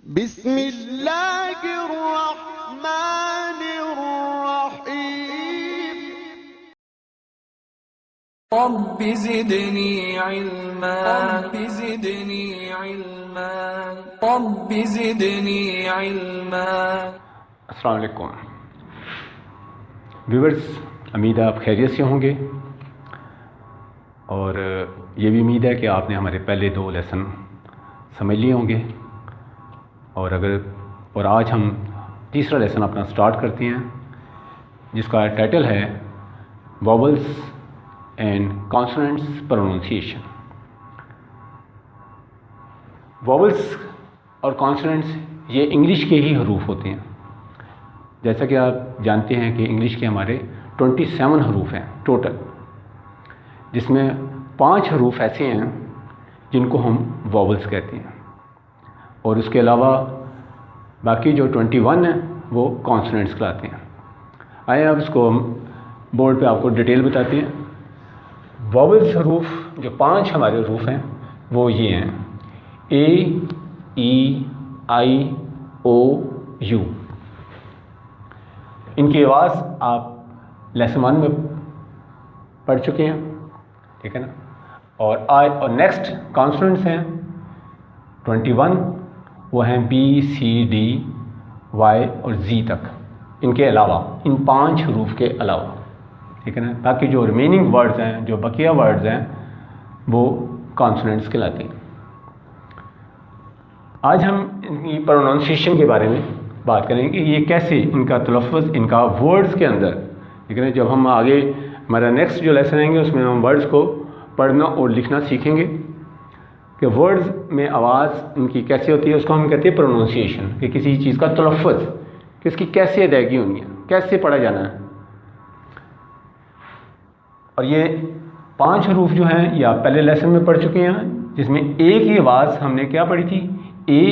बिस्मिल्लाहिर्रहमानिर्रहीम। Rabbi ज़िदनी इल्मा, rabbi ज़िदनी इल्मा, rabbi ज़िदनी इल्मा। अस्सलाम वालेकुम व्यूअर्स, उम्मीद है आप खैरियत से होंगे और ये भी उम्मीद है कि आपने हमारे पहले 2 लेसन समझ लिए होंगे और आज हम तीसरा लेसन अपना स्टार्ट करते हैं जिसका टाइटल है vowels and consonants pronunciation. Vowels और कॉन्सोनेंट्स ये इंग्लिश के ही हरूफ होते हैं। जैसा कि आप जानते हैं कि इंग्लिश के हमारे 27 हरूफ हैं टोटल, जिसमें 5 हरूफ ऐसे हैं जिनको हम वॉवल्स कहते हैं और उसके अलावा बाकी जो 21 हैं वो कॉन्सोनेंट्स कहलाते हैं। आइए अब इसको हम बोर्ड पे आपको डिटेल बताते हैं। वॉवल्स हरूफ जो 5 हमारे हरूफ हैं वो ये हैं: ए, ई, आई, ओ, यू। इनकी आवाज़ आप लेसन 1 में पढ़ चुके हैं, ठीक है ना। और नेक्स्ट कॉन्सोनेंट्स हैं 21, वो हैं बी, सी, डी, वाई और जी तक। इनके अलावा इन 5 हरूफ के अलावा, ठीक है ना, बाकी जो रिमेनिंग वर्ड्स हैं, जो बकिया वर्ड्स हैं, वो कॉन्सोनेंट्स कहलाते हैं। आज हम इनकी प्रोनाउंसिएशन के बारे में बात करेंगे, ये कैसे इनका तलफ़्फ़ुज़ इनका वर्ड्स के अंदर, ठीक है ना। जब हम आगे हमारा नेक्स्ट जो लेसन आएंगे उसमें हम वर्ड्स को पढ़ना और लिखना सीखेंगे कि वर्ड्स में आवाज़ इनकी कैसे होती है। उसको हम कहते हैं प्रोनाउंसिएशन, कि किसी चीज़ का तलफ़्फ़ुज़ कि इसकी कैसे अदायगी होनी है, कैसे पढ़ा जाना है। और ये 5 हरूफ जो हैं ये आप पहले लेसन में पढ़ चुके हैं, जिसमें एक ही आवाज़ हमने क्या पढ़ी थी, ए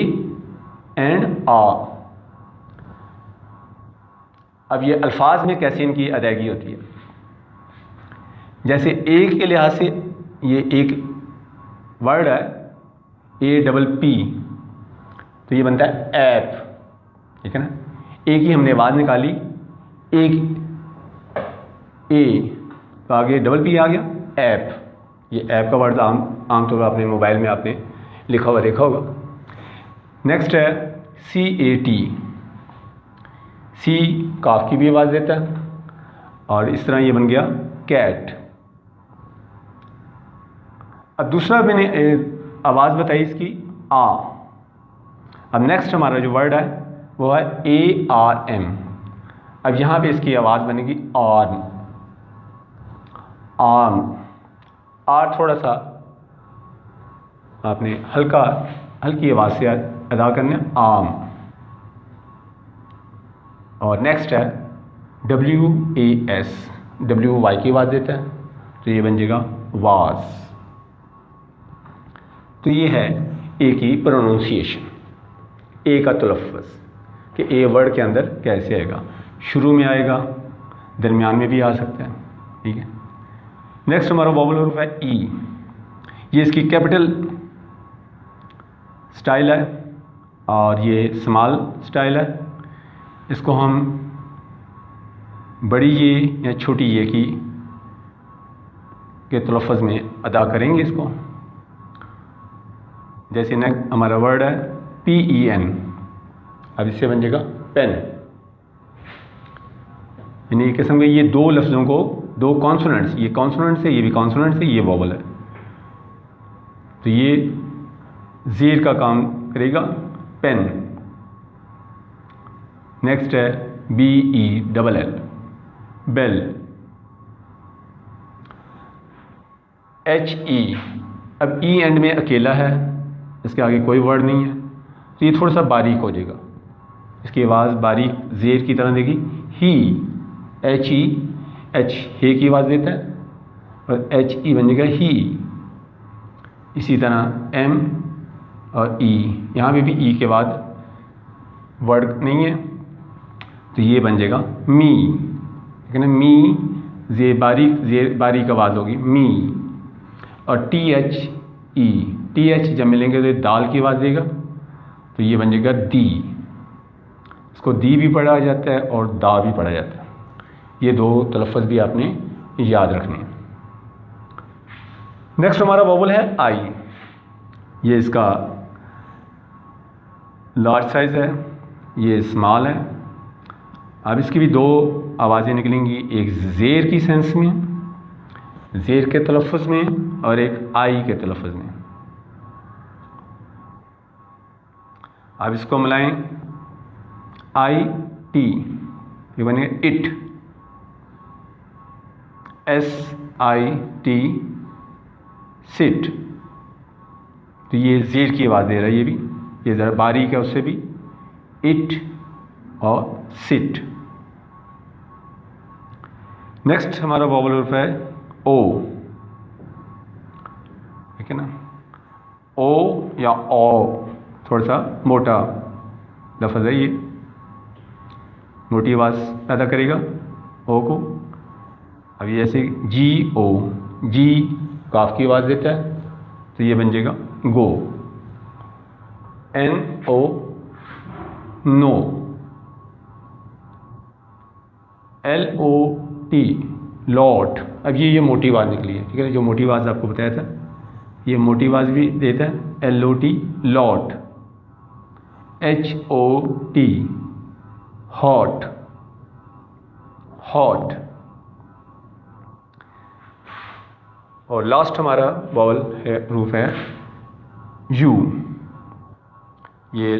एंड आ। अब ये अल्फाज में कैसे इनकी अदायगी होती है। जैसे ए के लिहाज से ये एक वर्ड है APP, तो ये बनता है ऐप, ठीक है ना। एक ही हमने आवाज़ निकाली, एक ए तो आगे P आ गया, ऐप। ये ऐप का वर्ड आमतौर पर अपने मोबाइल में आपने लिखा हुआ देखा होगा। नेक्स्ट है CAT। सी काफ की भी आवाज़ देता है और इस तरह ये बन गया कैट। अब दूसरा मैंने आवाज़ बताई इसकी आ। अब नेक्स्ट हमारा जो वर्ड है वो है ARM। अब यहाँ पे इसकी आवाज़ बनेगी आर्म, आर्म। आर थोड़ा सा आपने हल्की आवाज़ से अदा करना है, आर्म। और नेक्स्ट है WAS, WY की आवाज़ देता है तो ये बन जाएगा वाज। तो ये है ए की प्रोनाउंसिएशन, ए का तलफ़्फ़ुज़ कि ए वर्ड के अंदर कैसे आएगा। शुरू में आएगा, दरमियान में भी आ सकता है, ठीक है। नेक्स्ट हमारा वॉवल हरूफ है ई। ये इसकी कैपिटल स्टाइल है और ये स्मॉल स्टाइल है। इसको हम बड़ी ये या छोटी ये के तलफ़्फ़ुज़ में अदा करेंगे इसको। जैसे नेक्स्ट हमारा वर्ड है PEN। अब इससे बन जाएगा पेन। यानी एक किस्म के ये 2 लफ्ज़ों को, 2 कॉन्सोनेंट्स, ये कॉन्सोनेंट्स है, ये भी कॉन्सोनेंट्स है, ये वॉवल है, तो ये ज़ेर का काम करेगा, पेन। नेक्स्ट है BELL, बेल। HE, अब ई एंड में अकेला है, इसके आगे कोई वर्ड नहीं है, तो ये थोड़ा सा बारीक हो जाएगा। इसकी आवाज़ बारीक ज़ेर की तरह देगी, ही। HE, H हे की आवाज़ देता है और HE बन जाएगा ही। इसी तरह M और E, यहाँ पे भी ई के बाद वर्ड नहीं है तो ये बन जाएगा मी, ठीक है ना। मी ज़ेर बारीक आवाज़ होगी, मी। और THE, TH जब मिलेंगे तो दाल की आवाज़ देगा तो ये बन जाएगा दी। इसको दी भी पढ़ा जाता है और दा भी पढ़ा जाता है। ये दो तलफ़्फ़ुज़ भी आपने याद रखने हैं। नेक्स्ट हमारा वोवल है आई। ये इसका लार्ज साइज़ है, ये स्मॉल है। अब इसकी भी दो आवाज़ें निकलेंगी, एक ज़ेर की सेंस में, ज़ेर के तलफ़्फ़ुज़ में, और एक आई के तलफ़्फ़ुज़ में। अब इसको मिलाएं, आई टी, ये बनेगा it, S I T, sit. तो ये ज़ेर की आवाज़ दे रहा है, ये भी, ये ज़रा बारीक है उससे भी, इट और सिट। नेक्स्ट हमारा वोवल हर्फ है ओ, ठीक है ना। ओ या ओ थोड़ा सा मोटा लफ्ज़ है, ये मोटी आवाज़ पैदा करेगा ओ को। अब ये ऐसे जी ओ, जी काफ की आवाज़ देता है, तो ये बन जाएगा go. N O no, L O T lot. अब ये मोटी आवाज़ निकली है, ठीक है ना, जो मोटी आवाज़ आपको बताया था, ये मोटी आवाज़ भी देता है, L O T lot. H O T hot, hot. और लास्ट हमारा वोवल है, रूफ है यू। ये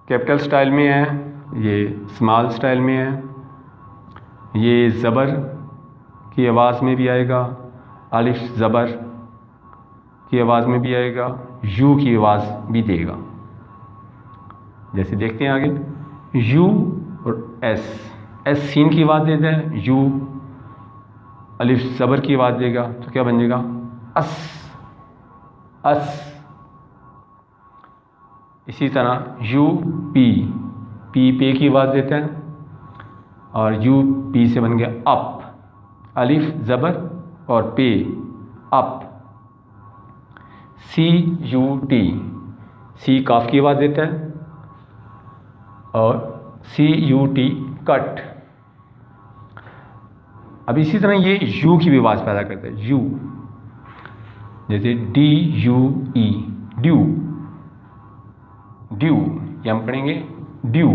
कैपिटल स्टाइल में है, ये स्मॉल स्टाइल में है। ये ज़बर की आवाज़ में भी आएगा, अलिफ ज़बर की आवाज़ में भी आएगा, यू की आवाज़ भी देगा। जैसे देखते हैं आगे, यू और एस, एस सीन की आवाज़ देता है, यू अलिफ ज़बर की आवाज़ देगा, तो क्या बन जाएगा, अस, अस। इसी तरह यू पी, पी पे की आवाज़ देता है, और यू पी से बन गया अप, अलिफ ज़बर और पे, अप। सी यू टी, सी काफ की आवाज़ देता है, और सी यू टी कट। अब इसी तरह ये यू की भी आवाज़ पैदा करता है, यू, जैसे D U E, due, due, ये हम पढ़ेंगे due,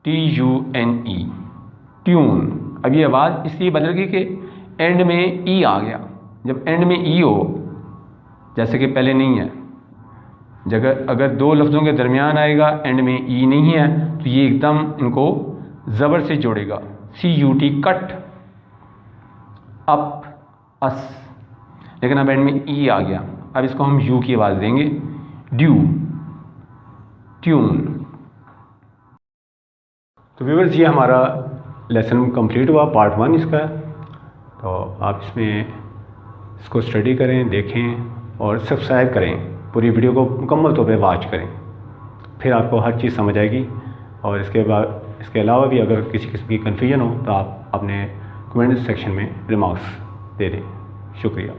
T U N E, tune. अब ये आवाज़ इसलिए बदल गई कि एंड में ई आ गया। जब एंड में ई हो, जैसे कि पहले नहीं है, जगह अगर दो लफ्ज़ों के दरमियान आएगा, एंड में ई नहीं है, तो ये एकदम इनको ज़बर से जोड़ेगा, सी यू टी कट, अप, अस। लेकिन अब एंड में ई आ गया, अब इसको हम यू की आवाज़ देंगे, ड्यू, ट्यून। तो व्यूअर्स, ये हमारा लेसन कंप्लीट हुआ, पार्ट 1 इसका। तो आप इसमें इसको स्टडी करें, देखें और सब्सक्राइब करें, पूरी वीडियो को मुकम्मल तौर पे वॉच करें, फिर आपको हर चीज़ समझ आएगी। और इसके अलावा भी अगर किसी किस्म की कन्फ्यूजन हो तो आप अपने कमेंट सेक्शन में रिमार्क्स दे दें। शुक्रिया।